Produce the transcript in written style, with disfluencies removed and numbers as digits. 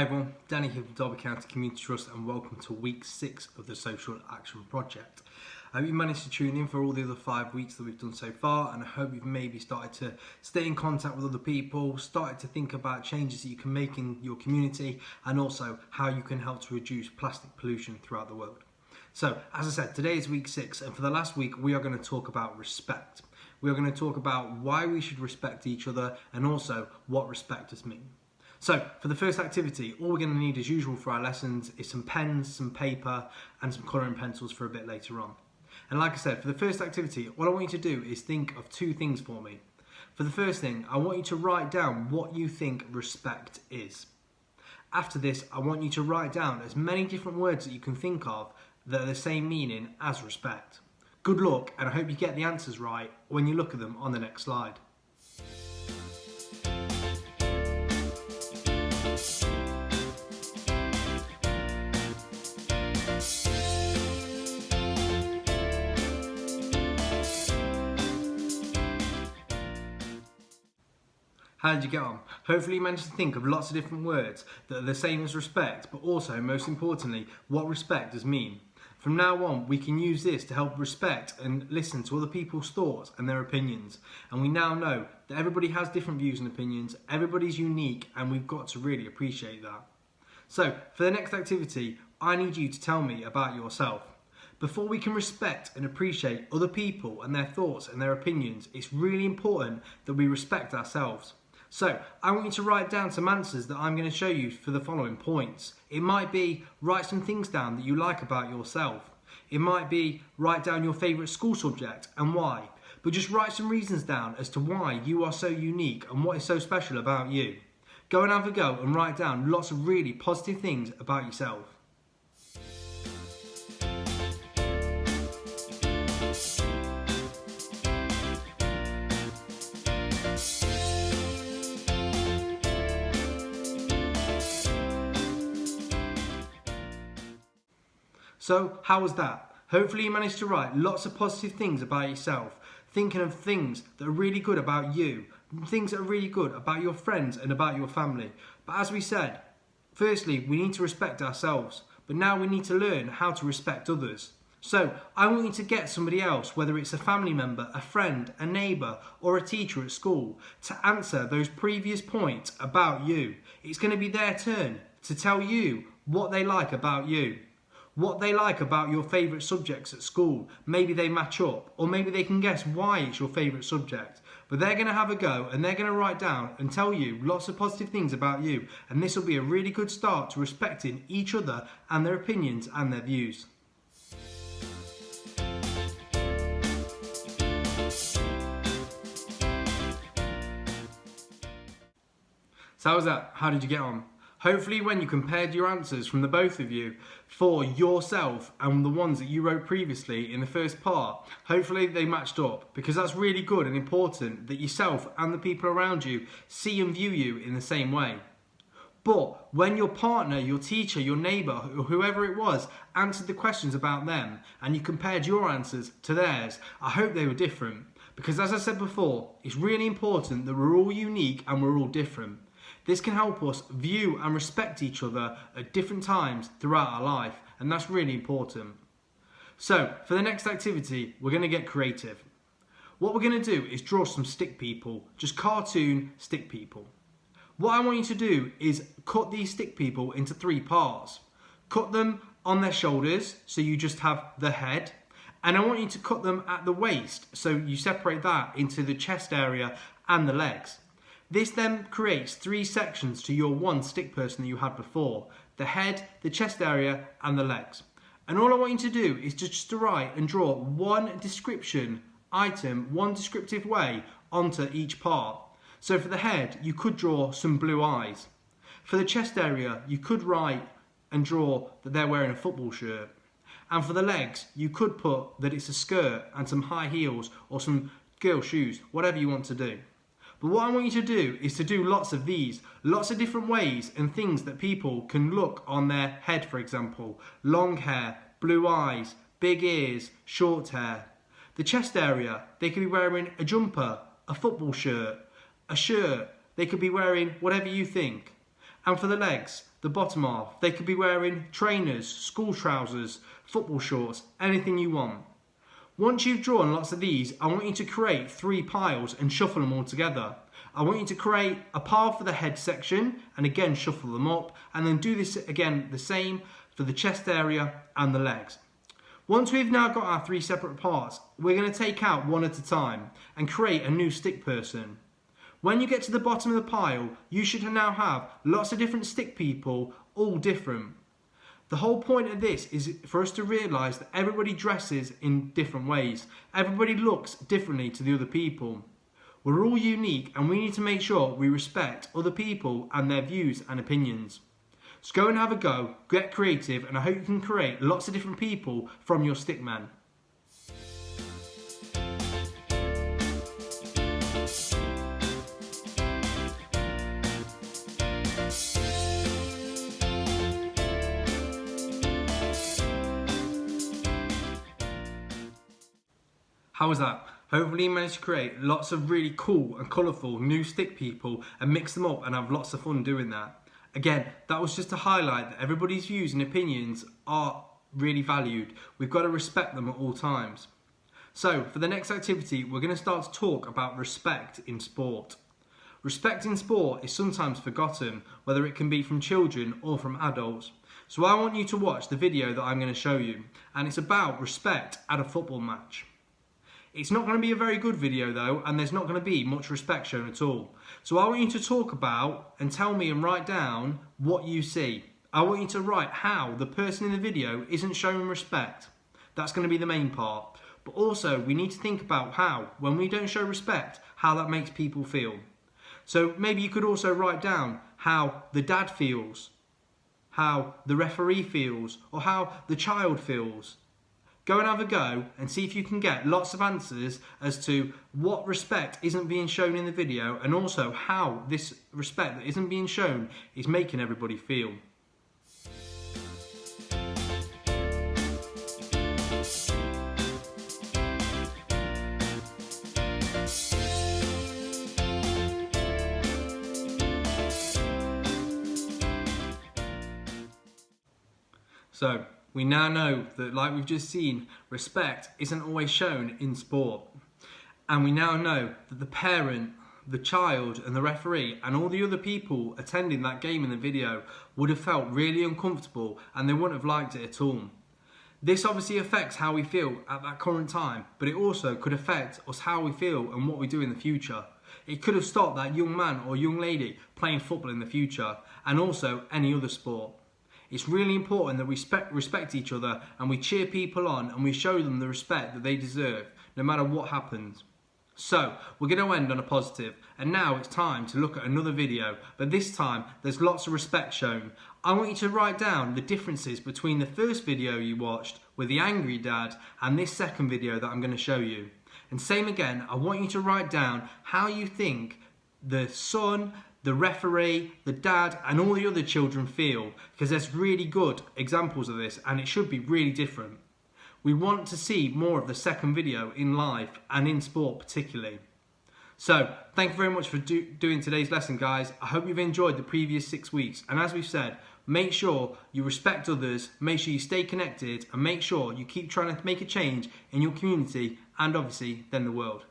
Hi everyone, Danny here from Derby County Community Trust and welcome to week 6 of the Social Action Project. I hope you managed to tune in for all the other 5 weeks that we've done so far, and I hope you've maybe started to stay in contact with other people, started to think about changes that you can make in your community and also how you can help to reduce plastic pollution throughout the world. So, as I said, today is week 6 and for the last week we are going to talk about respect. We are going to talk about why we should respect each other and also what respect does mean. So, for the first activity, all we're going to need as usual for our lessons is some pens, some paper and some colouring pencils for a bit later on. And like I said, for the first activity, what I want you to do is think of 2 things for me. For the first thing, I want you to write down what you think respect is. After this, I want you to write down as many different words that you can think of that are the same meaning as respect. Good luck, and I hope you get the answers right when you look at them on the next slide. How did you get on? Hopefully you managed to think of lots of different words that are the same as respect, but also, most importantly, what respect does mean. From now on, we can use this to help respect and listen to other people's thoughts and their opinions. And we now know that everybody has different views and opinions, everybody's unique, and we've got to really appreciate that. So, for the next activity, I need you to tell me about yourself. Before we can respect and appreciate other people and their thoughts and their opinions, it's really important that we respect ourselves. So, I want you to write down some answers that I'm going to show you for the following points. It might be write some things down that you like about yourself. It might be write down your favourite school subject and why. But just write some reasons down as to why you are so unique and what is so special about you. Go and have a go and write down lots of really positive things about yourself. So, how was that? Hopefully you managed to write lots of positive things about yourself, thinking of things that are really good about you, things that are really good about your friends and about your family. But as we said, firstly, we need to respect ourselves, but now we need to learn how to respect others. So, I want you to get somebody else, whether it's a family member, a friend, a neighbour or a teacher at school, to answer those previous points about you. It's going to be their turn to tell you what they like about you. What they like about your favourite subjects at school. Maybe they match up, or maybe they can guess why it's your favourite subject. But they're going to have a go and they're going to write down and tell you lots of positive things about you, and this will be a really good start to respecting each other and their opinions and their views. So how was that? How did you get on? Hopefully when you compared your answers from the both of you for yourself and the ones that you wrote previously in the first part, hopefully they matched up, because that's really good and important that yourself and the people around you see and view you in the same way. But when your partner, your teacher, your neighbour, or whoever it was, answered the questions about them and you compared your answers to theirs, I hope they were different. Because as I said before, it's really important that we're all unique and we're all different. This can help us view and respect each other at different times throughout our life, and that's really important. So, for the next activity, we're going to get creative. What we're going to do is draw some stick people, just cartoon stick people. What I want you to do is cut these stick people into 3 parts. Cut them on their shoulders, so you just have the head, and I want you to cut them at the waist, so you separate that into the chest area and the legs. This then creates 3 sections to your one stick person that you had before. The head, the chest area and the legs. And all I want you to do is just to write and draw one description item, one descriptive way onto each part. So for the head, you could draw some blue eyes. For the chest area, you could write and draw that they're wearing a football shirt. And for the legs, you could put that it's a skirt and some high heels or some girl shoes, whatever you want to do. But what I want you to do is to do lots of these, lots of different ways and things that people can look on their head, for example. Long hair, blue eyes, big ears, short hair. The chest area, they could be wearing a jumper, a football shirt, a shirt. They could be wearing whatever you think. And for the legs, the bottom half. They could be wearing trainers, school trousers, football shorts, anything you want. Once you've drawn lots of these, I want you to create 3 piles and shuffle them all together. I want you to create a pile for the head section and again shuffle them up, and then do this again the same for the chest area and the legs. Once we've now got our 3 separate parts, we're going to take out one at a time and create a new stick person. When you get to the bottom of the pile, you should now have lots of different stick people, all different. The whole point of this is for us to realise that everybody dresses in different ways. Everybody looks differently to the other people. We're all unique and we need to make sure we respect other people and their views and opinions. So go and have a go, get creative, and I hope you can create lots of different people from your stickman. How was that? Hopefully you managed to create lots of really cool and colourful new stick people and mix them up and have lots of fun doing that. Again, that was just to highlight that everybody's views and opinions are really valued. We've got to respect them at all times. So, for the next activity, we're going to start to talk about respect in sport. Respect in sport is sometimes forgotten, whether it can be from children or from adults. So I want you to watch the video that I'm going to show you, and it's about respect at a football match. It's not going to be a very good video though, and there's not going to be much respect shown at all. So I want you to talk about and tell me and write down what you see. I want you to write how the person in the video isn't showing respect. That's going to be the main part. But also we need to think about how, when we don't show respect, how that makes people feel. So maybe you could also write down how the dad feels, how the referee feels, or how the child feels. Go and have a go and see if you can get lots of answers as to what respect isn't being shown in the video, and also how this respect that isn't being shown is making everybody feel. So, we now know that, like we've just seen, respect isn't always shown in sport. And we now know that the parent, the child and the referee and all the other people attending that game in the video would have felt really uncomfortable and they wouldn't have liked it at all. This obviously affects how we feel at that current time, but it also could affect us how we feel and what we do in the future. It could have stopped that young man or young lady playing football in the future, and also any other sport. It's really important that we respect each other and we cheer people on and we show them the respect that they deserve, no matter what happens. So, we're going to end on a positive, and now it's time to look at another video, but this time there's lots of respect shown. I want you to write down the differences between the first video you watched with the angry dad and this second video that I'm going to show you. And same again, I want you to write down how you think the son, the referee, the dad and all the other children feel, because there's really good examples of this and it should be really different. We want to see more of the second video in life and in sport particularly. So, thank you very much for doing today's lesson, guys. I hope you've enjoyed the previous 6 weeks, and as we've said, make sure you respect others, make sure you stay connected, and make sure you keep trying to make a change in your community and obviously then the world.